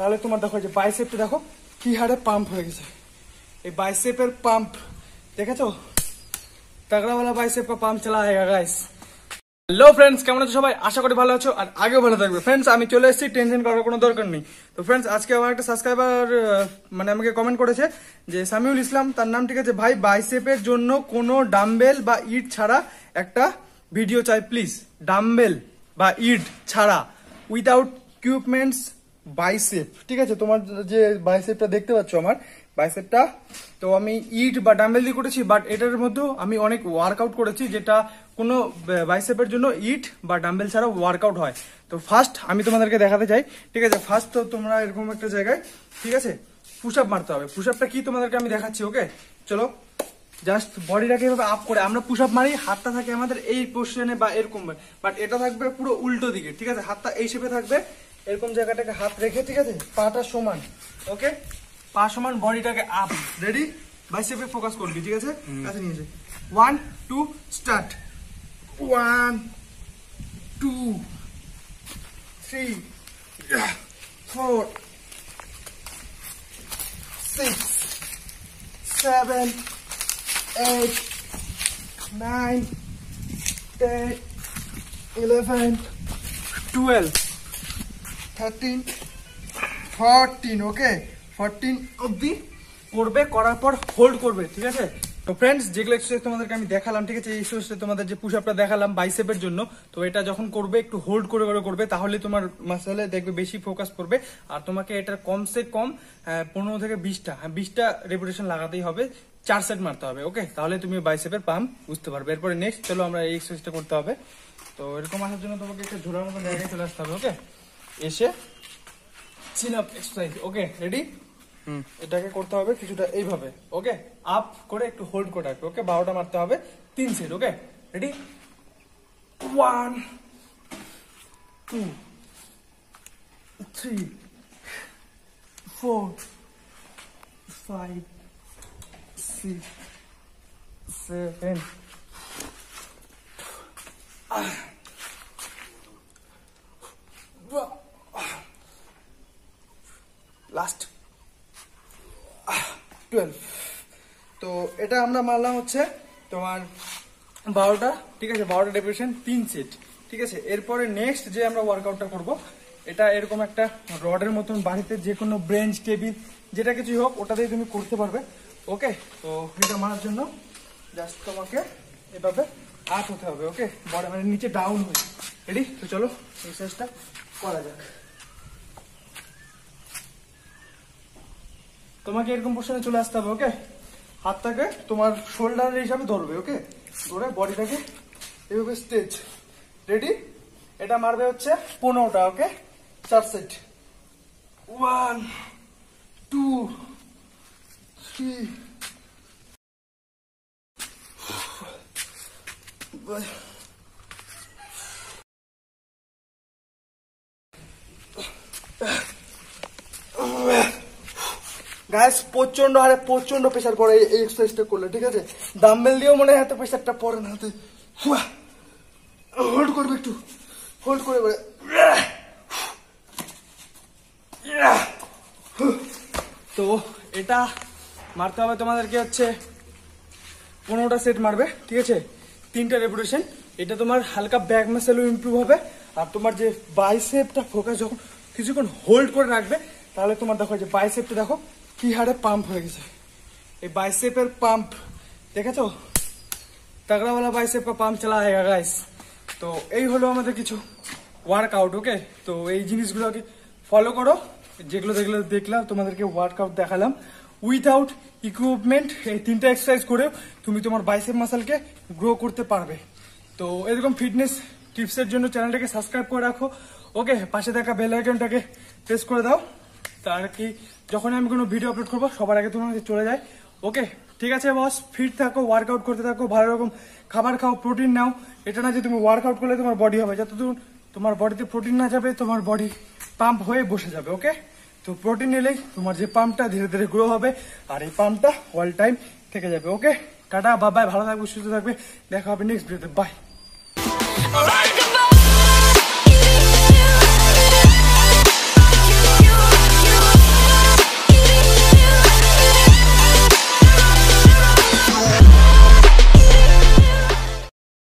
তাহলে তোমার দেখো যে বাইসেপটা দেখো কি হারে পাম্প হয়ে গেছে। এই বাইসেপের পাম্প দেখেছো, তাগড়াওয়ালা বাইসেপ का পাম্প चला है गाइस। হ্যালো ফ্রেন্ডস, কেমন আছো সবাই? আশা করি ভালো আছো আর আগেও ভালো থাকবে। ফ্রেন্ডস আমি চলে এসেছি, টেনশন করার কোনো দরকার নেই। তো ফ্রেন্ডস আজকে আমার একটা সাবস্ক্রাইবার মানে আমাকে কমেন্ট করেছে যে সামিউল ইসলাম তার নাম, ঠিক আছে ভাই, বাইসেপের জন্য কোনো ডাম্বেল বা ইট ছাড়া একটা ভিডিও চাই প্লিজ। ডাম্বেল বা ইট ছাড়া, উইদাউট ইকুইপমেন্টস বাইসেপ, ঠিক আছে? তোমার যে বাইসেপটা দেখতে পাচ্ছ আমার বাইসেপটা, তো আমি ইট বা ডাম্বেল দিয়ে করেছি, বাট এটার মধ্যে আমি অনেক ওয়ার্কআউট করেছি যেটা কোনো বাইসেপের জন্য ইট বা ডাম্বেল ছাড়া ওয়ার্কআউট হয়। তো ফার্স্ট আমি তোমাদেরকে দেখাতে চাই, ঠিক আছে? ফার্স্ট তো তোমরা এরকম একটা জায়গায়, ঠিক আছে, পুশ আপ মারতে হবে। পুশ আপটা কি তোমাদেরকে আমি দেখাচ্ছি, ওকে? চলো, জাস্ট বডিটাকে এভাবে আপ করে আমরা পুশ আপ মারি। হাতটা থাকে আমাদের এই পজিশনে বা এরকম, বাট এটা থাকবে পুরো উল্টো দিকে, ঠিক আছে? হাতটা এই শেপে থাকবে, এরকম জায়গাটাকে হাত রেখে, ঠিক আছে, পাটা সমান, ওকে? পা সমান, বডিটাকে আপ, রেডি? বাইসেপে ফোকাস করবি, ঠিক আছে? কাছে নিয়ে যাই। 1 2 স্টার্ট। 1 2 3 4 6 7 8 9 10 11 12 13 14, ওকে? 14 অবধি করবে, করার পর হোল্ড করবে, ঠিক আছে? তো ফ্রেন্ডস যেগুলো এক্সারসাইজ তোমাদেরকে আমি দেখালাম, ঠিক আছে, এই এক্সারসাইজ তোমাদের যে পুশ আপটা দেখালাম বাইসেপের জন্য, তো এটা যখন করবে একটু হোল্ড করে করে করবে, তাহলে তোমার মাসলে দেখবে বেশি ফোকাস করবে। আর তোমাকে এটার কমসে কম 15 থেকে 20টা রেপিটেশন লাগাতেই হবে, 4 সেট মারতে হবে, ওকে? তাহলে তুমি বাইসেপের পাম্প বুঝতে পারবে। এরপরে নেক্সট চলো আমরা এই এক্সারসাইজটা করতে হবে। তো এরকম আসার জন্য তোমাকে একটা ঝোলার মতো জায়গায় চলে আসতে হবে, ওকে? এসে চিন আপ এক্সারসাইজ, ওকে? রেডি? এটাকে করতে হবে কিছুটা এইভাবে, ওকে? আপ করে একটু হোল্ড করে রাখবে, ওকে? 12টা মারতে হবে, 3 সেট, ওকে? রেডি? 1 2 3 4 5 6 7 লাস্ট 12। তো এটা আমরা মারলাম হচ্ছে তোমার 12টা, ঠিক আছে? 12টা রেপিটেশন, 3 সেট, ঠিক আছে? এরপরে নেক্সট যে আমরা ওয়ার্কআউটটা করব, এটা এরকম একটা রডের মতন বাড়িতে যে কোনো বেঞ্চ, টেবিল, যেটা কিছুই হোক ওটাতেই তুমি করতে পারবে, ওকে? তো এটা মারার জন্য জাস্ট তোমাকে এভাবে আপ হতে হবে, ওকে? বডি মানে নিচে ডাউন হয়ে, রেডি? তো চলো এক্সারসাইজটা করা যাক। তোমাকে এরকম পোজিশনে চলে আসতে হবে, ওকে? হাতটাকে তোমার শোল্ডারের হিসাবে ধরবে, ওকে? ধরে বডিটাকে এভাবে স্ট্রেচ, রেডি? এটা মারবে হচ্ছে 15টা, ওকে? 4 সেট। 1 2 3 গাইস, প্রচন্ড হারে প্রচন্ড প্রেসার পড়ে এই এক্সারসাইজটা করলে, ঠিক আছে? ডাম্বেল দিয়েও মনে হয় এত প্রেসারটা পড়ে না হাতে। হোল্ড করবে, একটু হোল্ড করে। তো এটা মারতে হবে তোমাদেরকে হচ্ছে 15টা সেট মারবে, ঠিক আছে? 3টা রেপিটেশন। এটা তোমার হালকা ব্যাক মাসেলও ইমপ্রুভ হবে, আর তোমার যে বাইসেপটা ফোকাস যখন কিছুক্ষণ হোল্ড করে রাখবে, তাহলে তোমার দেখো যে বাইসেপটা দেখো কি হারে পাম্প হয়ে গেছে। এই বাইসেপের পাম্প দেখেছো, তাগড়াওয়ালা বাইসেপ का পাম্প चला है गाइस। তো এই হলো আমাদের কিছু ওয়ার্কআউট, ওকে? তো এই জিনিসগুলোকে ফলো করো, যেগুলো দেখলাম তোমাদেরকে ওয়ার্কআউট দেখালাম উইথাউট ইকুইপমেন্ট। এই 3টা এক্সারসাইজ করে তুমি তোমার বাইসেপ মাসলকে গ্রো করতে পারবে। তো এরকম ফিটনেস টিপসের জন্য চ্যানেলটাকে সাবস্ক্রাইব করে রাখো, ওকে? পাশে থাকা বেল আইকনটাকে প্রেস করে দাও, তার কি যখন আমি কোনো ভিডিও আপলোড করবো সবার আগে তোমার কাছে চলে যায়, ওকে? ঠিক আছে বস, ফিট থাকো, ওয়ার্কআউট করতে থাকো, ভালো রকম খাবার খাও, প্রোটিন নাও। এটা না যে তুমি ওয়ার্কআউট করলে তোমার বডি হবে, যতদূর তোমার বডিতে প্রোটিন না যাবে তোমার বডি পাম্প হয়ে বসে যাবে, ওকে? তো প্রোটিন নিলেই তোমার যে পাম্পটা ধীরে ধীরে গ্রো হবে, আর এই পাম্পটা অল টাইম থেকে যাবে, ওকে? টাটা, বাই বাই, ভালো থাকবে, সুস্থ থাকবে, দেখা হবে নেক্সট ভিডিওতে, বাই।